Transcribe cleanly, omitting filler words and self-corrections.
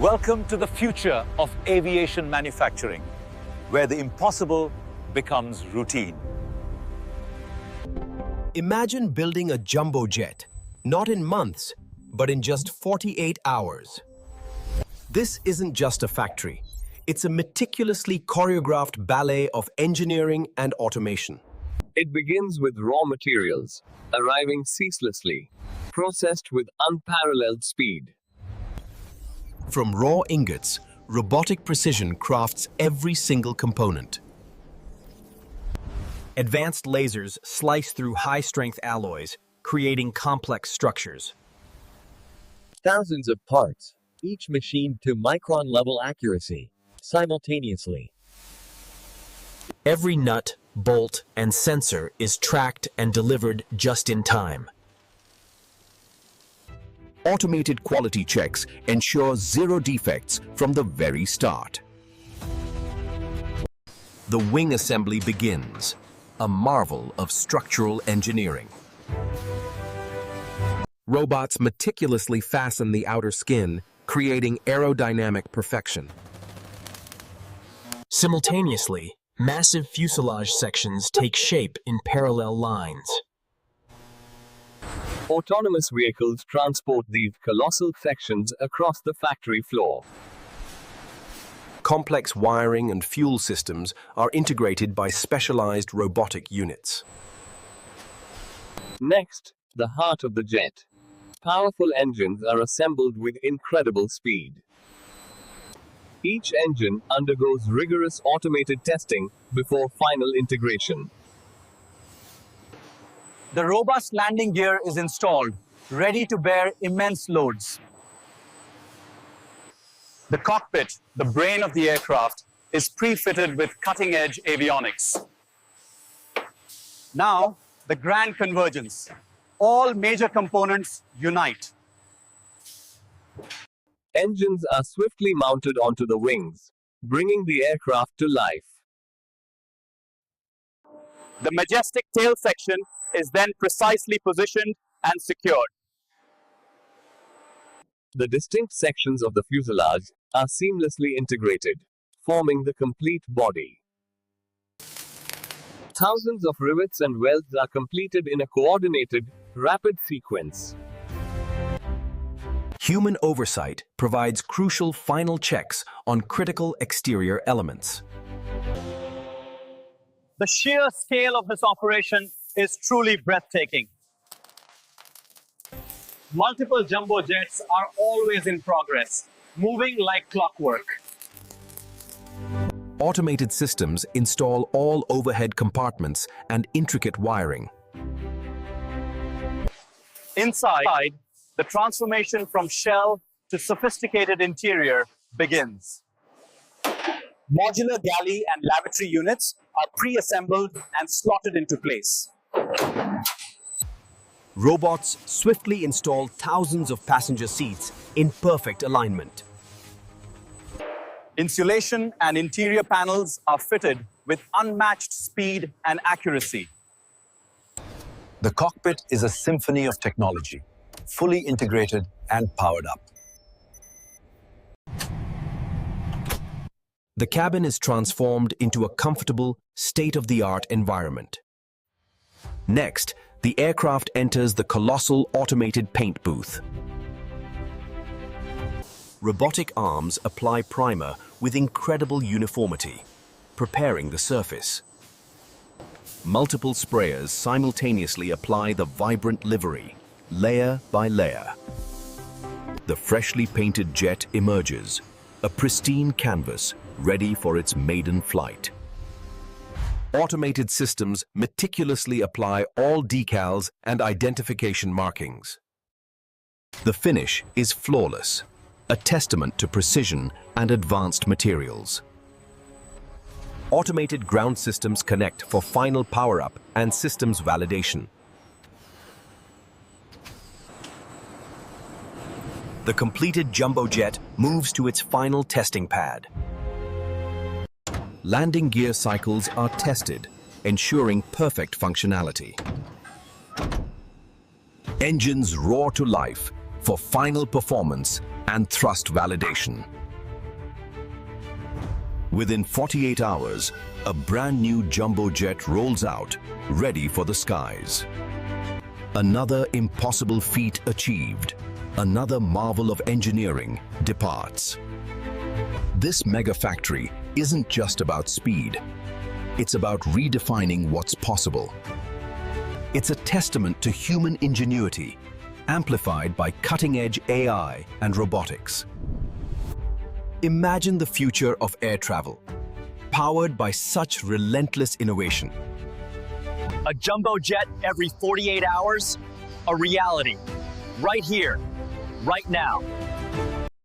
Welcome to the future of aviation manufacturing, where the impossible becomes routine. Imagine building a jumbo jet, not in months, but in just 48 hours. This isn't just a factory. It's a meticulously choreographed ballet of engineering and automation. It begins with raw materials, arriving ceaselessly, processed with unparalleled speed. From raw ingots, robotic precision crafts every single component. Advanced lasers slice through high-strength alloys, creating complex structures. Thousands of parts, each machined to micron-level accuracy, simultaneously. Every nut, bolt, and sensor is tracked and delivered just in time. Automated quality checks ensure zero defects from the very start. The wing assembly begins, a marvel of structural engineering. Robots meticulously fasten the outer skin, creating aerodynamic perfection. Simultaneously, massive fuselage sections take shape in parallel lines. Autonomous vehicles transport these colossal sections across the factory floor. Complex wiring and fuel systems are integrated by specialized robotic units. Next, the heart of the jet. Powerful engines are assembled with incredible speed. Each engine undergoes rigorous automated testing before final integration. The robust landing gear is installed, ready to bear immense loads. The cockpit, the brain of the aircraft, is pre-fitted with cutting-edge avionics. Now, the grand convergence. All major components unite. Engines are swiftly mounted onto the wings, bringing the aircraft to life. The majestic tail section is then precisely positioned and secured. The distinct sections of the fuselage are seamlessly integrated, forming the complete body. Thousands of rivets and welds are completed in a coordinated, rapid sequence. Human oversight provides crucial final checks on critical exterior elements. The sheer scale of this operation is truly breathtaking. Multiple jumbo jets are always in progress, moving like clockwork. Automated systems install all overhead compartments and intricate wiring. Inside, the transformation from shell to sophisticated interior begins. Modular galley and lavatory units are pre-assembled and slotted into place. Robots swiftly install thousands of passenger seats in perfect alignment. Insulation and interior panels are fitted with unmatched speed and accuracy. The cockpit is a symphony of technology, fully integrated and powered up. The cabin is transformed into a comfortable, state-of-the-art environment. Next, the aircraft enters the colossal automated paint booth. Robotic arms apply primer with incredible uniformity, preparing the surface. Multiple sprayers simultaneously apply the vibrant livery, layer by layer. The freshly painted jet emerges, a pristine canvas ready for its maiden flight. Automated systems meticulously apply all decals and identification markings. The finish is flawless, a testament to precision and advanced materials. Automated ground systems connect for final power-up and systems validation. The completed jumbo jet moves to its final testing pad. Landing gear cycles are tested, ensuring perfect functionality. Engines roar to life for final performance and thrust validation. Within 48 hours, a brand new jumbo jet rolls out, ready for the skies. Another impossible feat achieved. Another marvel of engineering departs. This mega factory isn't just about speed. It's about redefining what's possible. It's a testament to human ingenuity, amplified by cutting-edge AI and robotics. Imagine the future of air travel, powered by such relentless innovation. A jumbo jet every 48 hours? A reality. Right here, right now.